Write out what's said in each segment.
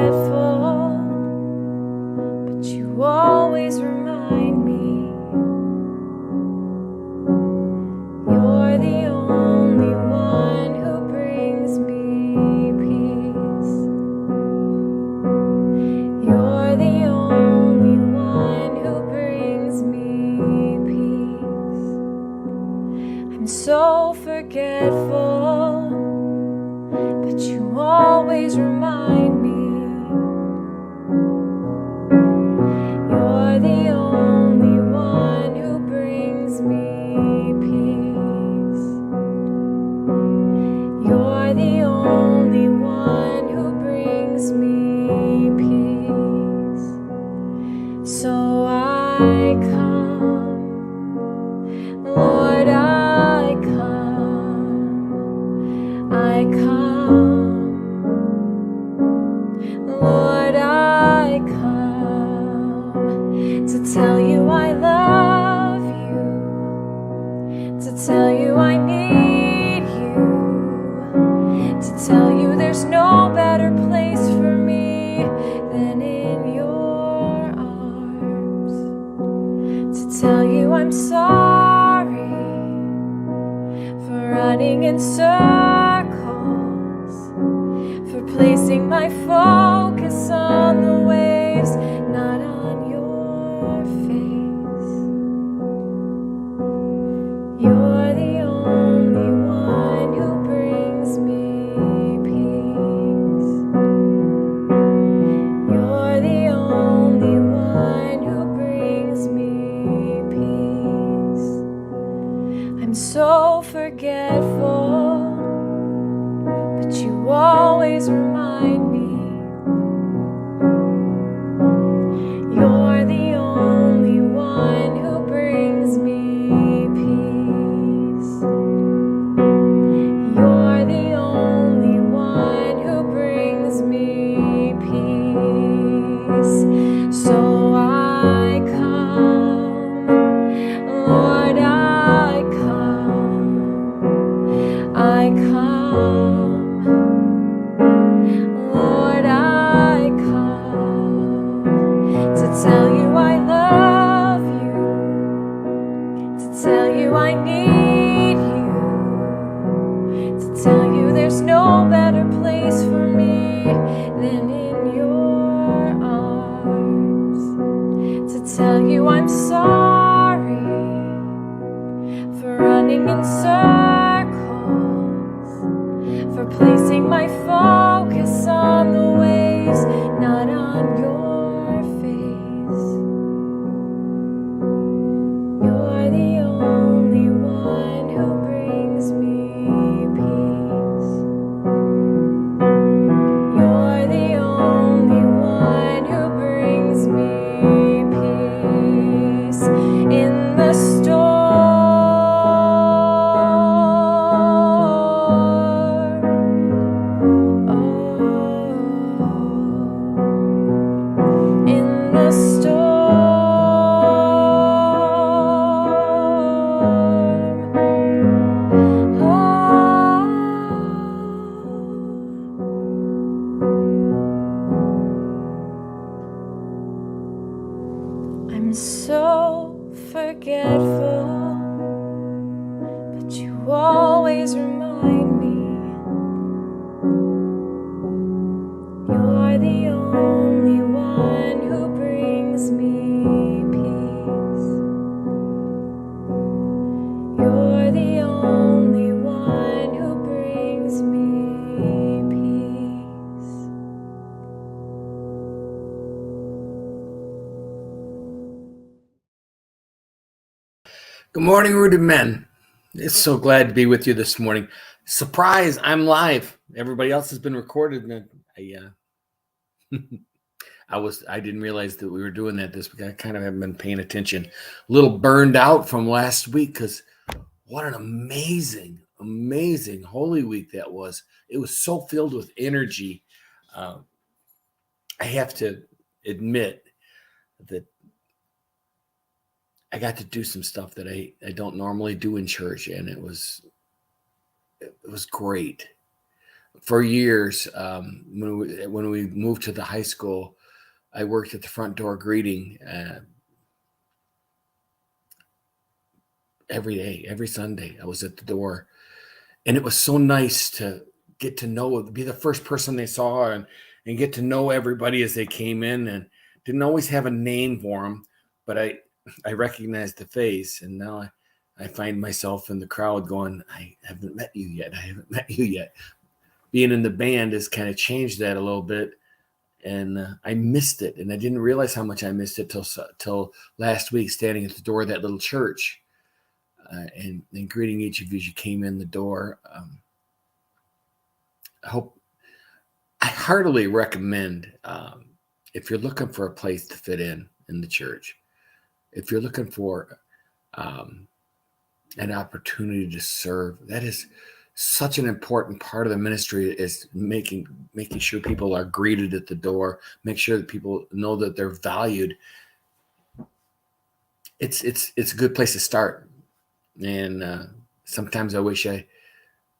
forgetful, but you always remind me. You're the only one who brings me peace. You're the only one who brings me peace. I'm so forgetful, but you always remind me. You're the only one who brings me peace. You're the only one who brings me peace. So I come, Lord, I come. I come, Lord, I come to tell you I love you, to tell you I need you, to tell you there's no better place for me than in your arms, to tell you I'm sorry for running in circles, for placing my focus on the waves, not on your face. You're the only one who brings me peace. You're the only one who brings me peace. I'm so forgetful, but you always remind me. You're the only one who brings me peace. You're the only one who brings me peace. So I come, Lord, I come. I come, Lord, I come to tell you I love you, to tell you I need you, to tell you there's no better place for me than in your arms, to tell you I'm sorry for running in circles, for placing my focus on the waves, not on your face. You're the only one who brings me peace. You're the only one who brings me peace in the storm. In the storm. I'm so forgetful, but you always remind me. You're the only one who brings me peace. You're the only one who brings me peace. Good morning, rooted men. It's so glad to be with you this morning. Surprise, I'm live. Everybody else has been recorded, and I didn't realize that we were doing that this week. I kind of haven't been paying attention. A little burned out from last week because what an amazing Holy Week that was. It was so filled with energy. I have to admit that I got to do some stuff that I don't normally do in church, and it was great. For years, when we moved to the high school, I worked at the front door greeting every day, every Sunday. I was at the door, and it was so nice to get to know, be the first person they saw, and get to know everybody as they came in. And didn't always have a name for them, but I recognized the face, and now I find myself in the crowd going, I haven't met you yet. I haven't met you yet. Being in the band has kind of changed that a little bit, and I missed it, and I didn't realize how much I missed it till last week, standing at the door of that little church, and greeting each of you as you came in the door. I heartily recommend, if you're looking for a place to fit in the church, if you're looking for an opportunity to serve, that is such an important part of the ministry, is making sure people are greeted at the door, make sure that people know that they're valued. It's a good place to start, and sometimes I wish I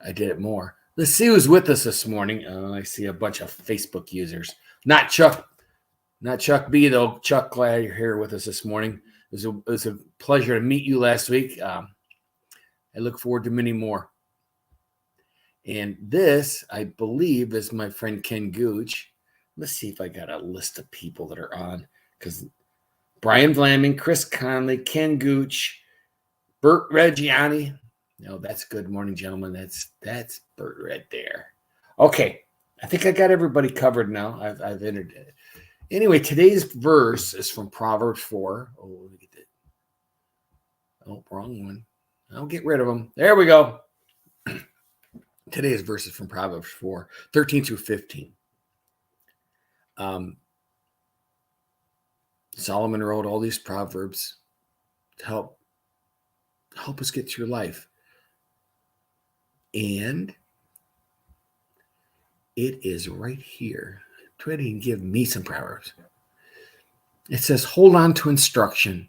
did it more. Let's see who's with us this morning. I see a bunch of Facebook users. Not Chuck B though. Chuck, glad you're here with us this morning. It was a pleasure to meet you last week. I look forward to many more. And this, I believe, is my friend Ken Gooch. Let's see if I got a list of people that are on, because Brian Vlaming, Chris Conley, Ken Gooch, Bert Reggiani. No, that's good morning, gentlemen. That's Bert right there. Okay, I think I got everybody covered now. I've entered it. Anyway, today's verse is from Proverbs 4. Oh, let me get that. Oh, wrong one. I'll get rid of them. There we go. Today's verse is from Proverbs 4, 13 through 15. Solomon wrote all these proverbs to help us get through life. And it is right here. Try to give me some proverbs. It says, hold on to instruction.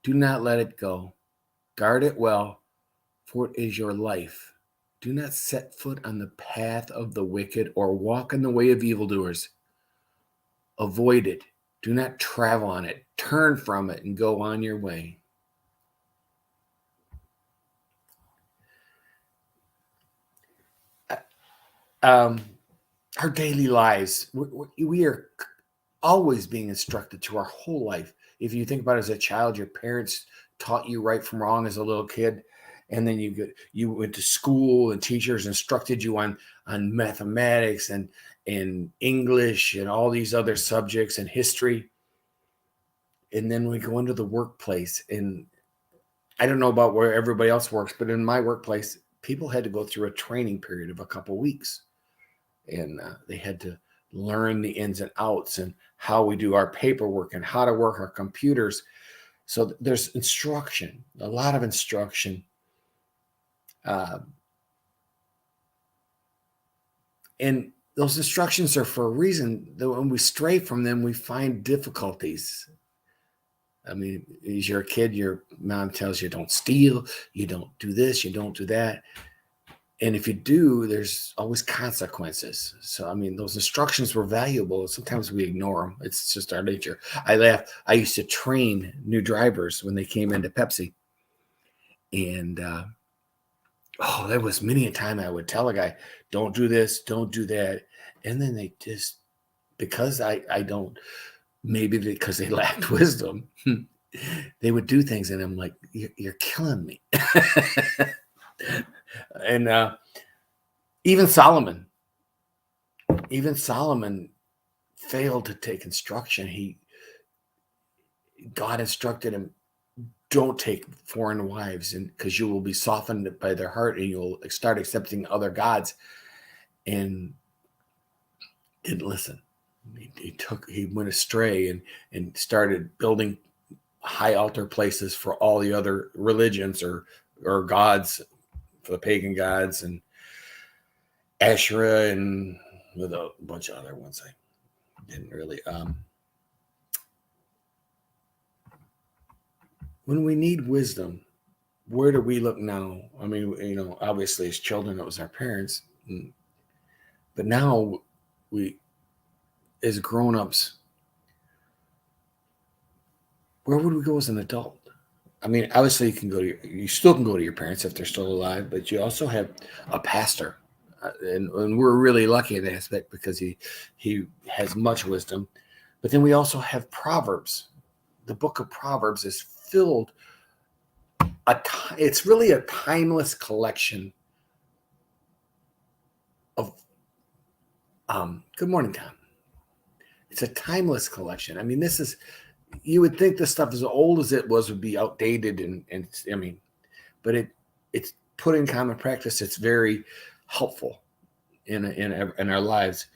Do not let it go. Guard it well, for it is your life. Do not set foot on the path of the wicked or walk in the way of evildoers. Avoid it. Do not travel on it. Turn from it and go on your way. Our daily lives, we are always being instructed to our whole life. If you think about it, as a child, your parents taught you right from wrong as a little kid, and then you went to school and teachers instructed you on mathematics and English and all these other subjects and history. And then we go into the workplace, and I don't know about where everybody else works, but in my workplace, people had to go through a training period of a couple of weeks, and they had to learn the ins and outs and how we do our paperwork and how to work our computers. So there's instruction, a lot of instruction. And those instructions are for a reason. That when we stray from them, we find difficulties. I mean, as you're a kid, your mom tells you don't steal, you don't do this, you don't do that. And if you do, there's always consequences. So, I mean, those instructions were valuable. Sometimes we ignore them. It's just our nature. I laugh. I used to train new drivers when they came into Pepsi. And, there was many a time I would tell a guy, don't do this, don't do that. And then they just, because I don't, maybe because they lacked wisdom, they would do things. And I'm like, you're killing me. And even Solomon failed to take instruction. God instructed him, don't take foreign wives, and because you will be softened by their heart and you'll start accepting other gods. And didn't listen. He went astray and started building high altar places for all the other religions or gods, for the pagan gods, and Asherah, and with a bunch of other ones I didn't really. When we need wisdom, where do we look now? I mean, obviously as children, it was our parents. But now we, as grown-ups, where would we go as an adult? I mean, obviously you still can go to your parents if they're still alive, but you also have a pastor. And we're really lucky in that aspect because he has much wisdom. But then we also have Proverbs. The book of Proverbs is filled. It's really a timeless collection of. Good morning, Tom. It's a timeless collection. I mean, you would think this stuff as old as it was would be outdated, and I mean, but it's put in common practice. It's very helpful in our lives.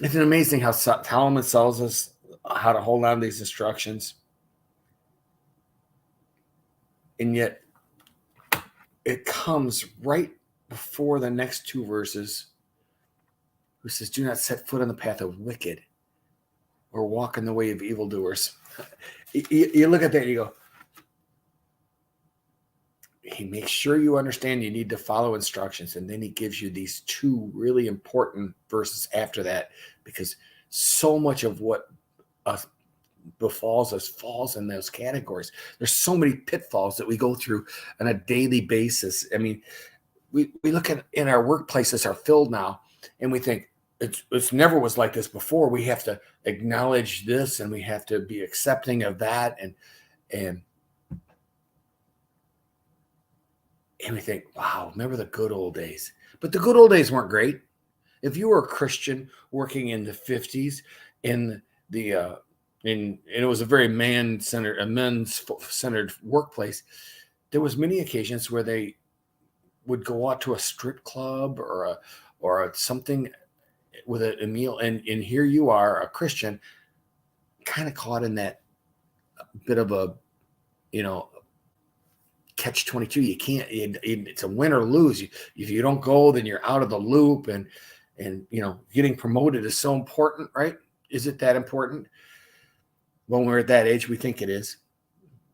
It's amazing how Solomon tells us how to hold on to these instructions, and yet it comes right before the next two verses, who says, "Do not set foot on the path of wicked, or walk in the way of evildoers." You look at that and you go, he makes sure you understand you need to follow instructions, and then he gives you these two really important verses after that, because so much of what befalls us falls in those categories. There's so many pitfalls that we go through on a daily basis. I mean, we look at in our workplaces are filled now, and we think it's never was like this before. We have to acknowledge this, and we have to be accepting of that, and we think, wow, remember the good old days. But the good old days weren't great. If you were a Christian working in the 50s in the and it was a very men's centered workplace, there was many occasions where they would go out to a strip club or something with a meal, and here you are, a Christian, kind of caught in that bit of a, catch 22. You can't, it's a win or lose. If you don't go, then you're out of the loop, and getting promoted is so important, right? Is it that important? When we're at that age, we think it is.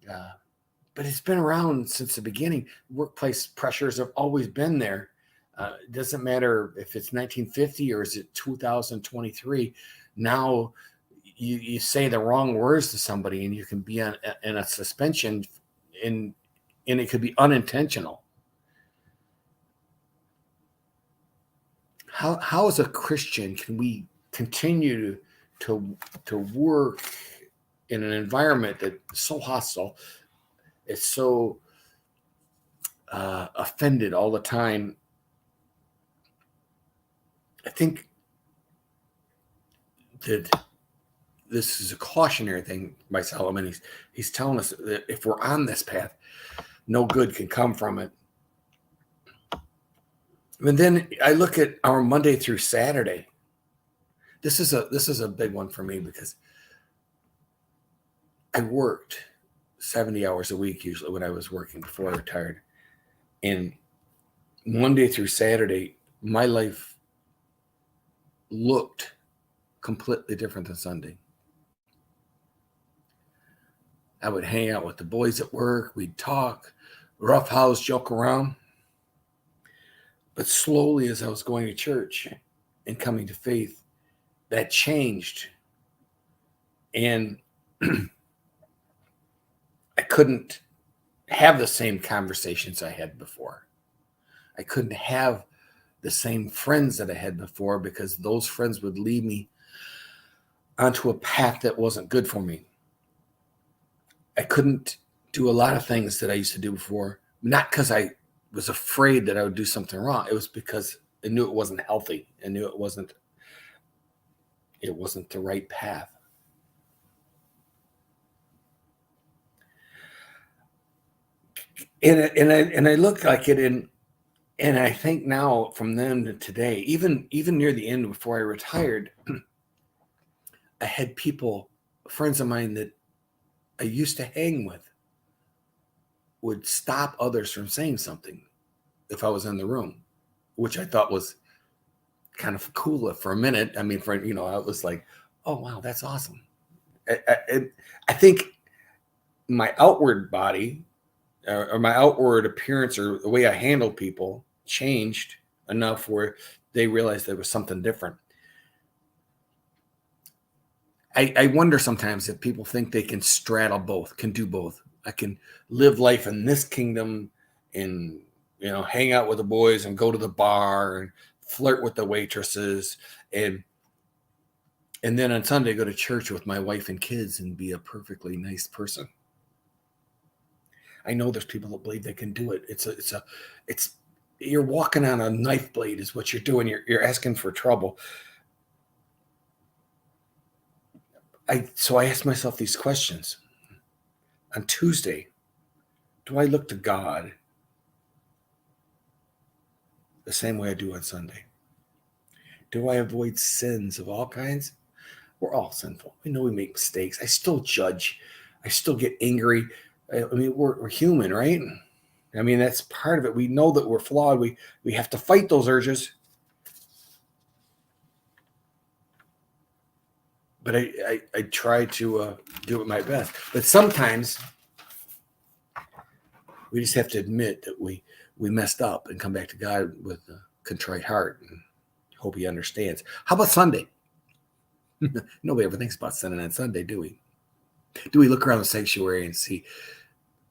But it's been around since the beginning. Workplace pressures have always been there. It doesn't matter if it's 1950 or is it 2023. Now you say the wrong words to somebody and you can be in a suspension, and it could be unintentional. How as a Christian can we continue to work in an environment that's so hostile, it's so offended all the time? I think that this is a cautionary thing by Solomon. He's telling us that if we're on this path, no good can come from it. And then I look at our Monday through Saturday. This is a big one for me because I worked 70 hours a week usually when I was working before I retired. And Monday through Saturday, my life looked completely different than Sunday. I would hang out with the boys at work. We'd talk, roughhouse, joke around. But slowly, as I was going to church and coming to faith, that changed. And I couldn't have the same conversations I had before. I couldn't have the same friends that I had before, because those friends would lead me onto a path that wasn't good for me. I couldn't do a lot of things that I used to do before, not because I was afraid that I would do something wrong. It was because I knew it wasn't healthy. I knew it wasn't the right path. And I look like it, and I think now from then to today, even near the end before I retired, I had friends of mine that I used to hang with, would stop others from saying something if I was in the room, which I thought was kind of cool for a minute. I mean, I was like, oh, wow, that's awesome. I think my outward body or my outward appearance or the way I handle people changed enough where they realized there was something different. I wonder sometimes if people think they can straddle both, can do both. I can live life in this kingdom and, hang out with the boys and go to the bar and flirt with the waitresses and then on Sunday go to church with my wife and kids and be a perfectly nice person. I know there's people that believe they can do it. It's you're walking on a knife blade is what you're doing. You're asking for trouble. So I asked myself these questions. On Tuesday, do I look to God the same way I do on Sunday? Do I avoid sins of all kinds? We're all sinful. We know we make mistakes. I still judge. I still get angry. I mean, we're human, right? I mean, that's part of it. We know that we're flawed. We have to fight those urges. But I try to do it my best. But sometimes we just have to admit that we messed up and come back to God with a contrite heart and hope He understands. How about Sunday? Nobody ever thinks about sinning on Sunday, do we? Do we look around the sanctuary and see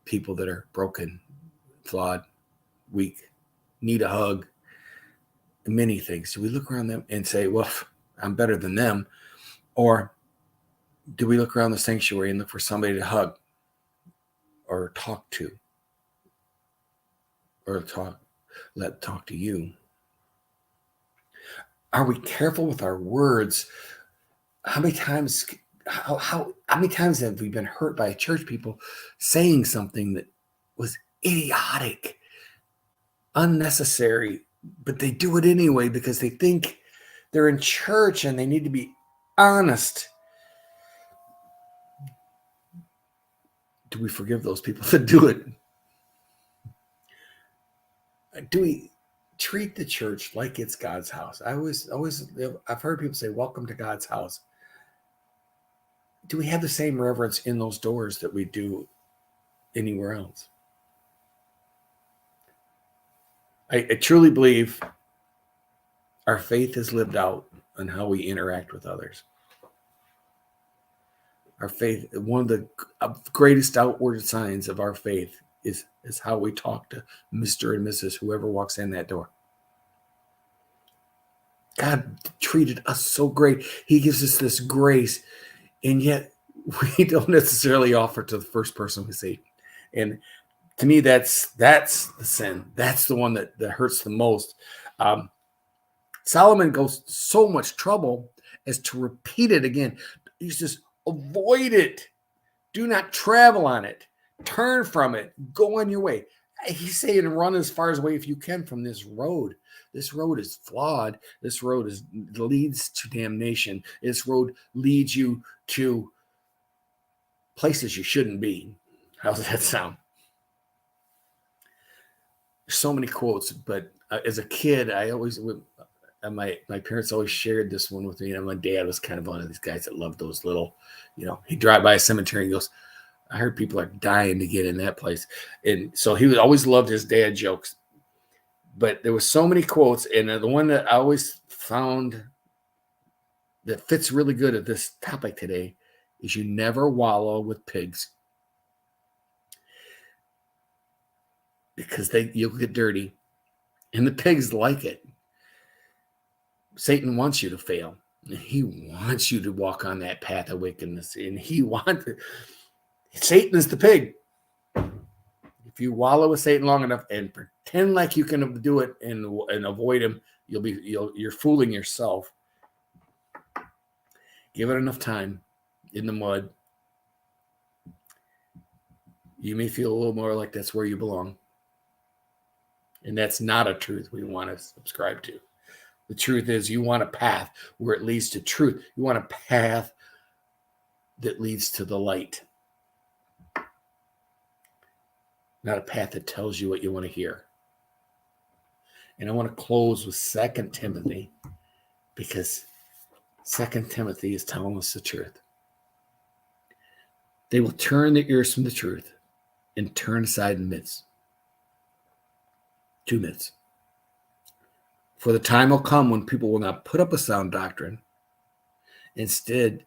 people that are broken, flawed, weak, need a hug, many things? Do we look around them and say, well, I'm better than them? Or do we look around the sanctuary and look for somebody to hug or talk to or talk to you? Are we careful with our words? How many times have we been hurt by church people saying something that was idiotic, unnecessary, but they do it anyway because they think they're in church and they need to be honest? Do we forgive those people that do it? Do we treat the church like it's God's house? I've heard people say, welcome to God's house. Do we have the same reverence in those doors that we do anywhere else? I truly believe our faith is lived out on how we interact with others. Our faith, one of the greatest outward signs of our faith is how we talk to Mr. and Mrs. whoever walks in that door. God treated us so great. He gives us this grace, and yet we don't necessarily offer to the first person we see. And to me, that's the sin. That's the one that hurts the most. Solomon goes so much trouble as to repeat it again. He says, avoid it. Do not travel on it. Turn from it. Go on your way. He's saying run as far away if you can from this road. This road is flawed. This road leads to damnation. This road leads you to places you shouldn't be. How does that sound? There's so many quotes, but as a kid, my parents always shared this one with me. And my dad was kind of one of these guys that loved those little, he'd drive by a cemetery and goes, I heard people are dying to get in that place. And so he always loved his dad jokes. But there were so many quotes, and the one that I always found that fits really good at this topic today is you never wallow with pigs. Because you'll get dirty. And the pigs like it. Satan wants you to fail. He wants you to walk on that path of wickedness. And Satan is the pig. If you wallow with Satan long enough and pretend like you can do it and avoid him, you're fooling yourself. Give it enough time in the mud. You may feel a little more like that's where you belong. And that's not a truth we want to subscribe to. The truth is you want a path where it leads to truth. You want a path that leads to the light. Not a path that tells you what you want to hear. And I want to close with 2 Timothy because 2 Timothy is telling us the truth. They will turn their ears from the truth and turn aside in myths. 2 myths. For the time will come when people will not put up a sound doctrine. Instead,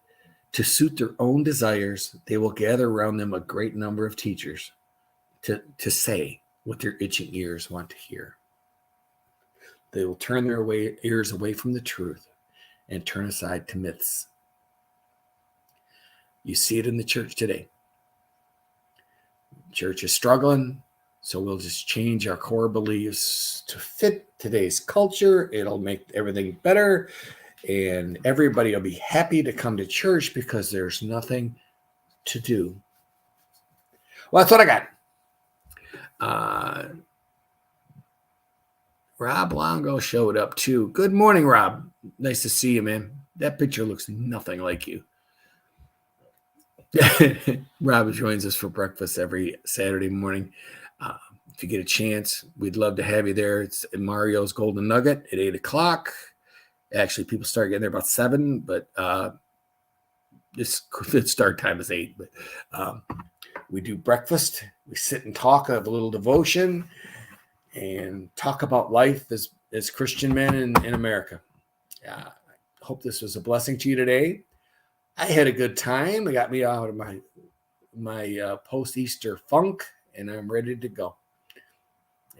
to suit their own desires, they will gather around them a great number of teachers to say what their itching ears want to hear. They will turn their ears away from the truth and turn aside to myths. You see it in the church today. Church is struggling, so we'll just change our core beliefs to fit today's culture. It'll make everything better, and everybody will be happy to come to church because there's nothing to do. Well, that's what I got. Rob Longo showed up too. Good morning, Rob. Nice to see you, man. That picture looks nothing like you. Rob joins us for breakfast every Saturday morning. If you get a chance, we'd love to have you there. It's Mario's Golden Nugget at 8 o'clock. Actually, people start getting there about 7, but this start time is 8. But we do breakfast. We sit and talk, have a little devotion, and talk about life as Christian men in America. I hope this was a blessing to you today. I had a good time. It got me out of my post-Easter funk, and I'm ready to go.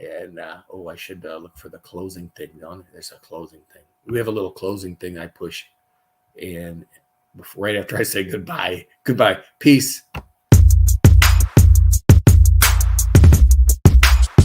And I should look for the closing thing. There's a closing thing. We have a little closing thing I push, and right after I say goodbye, peace.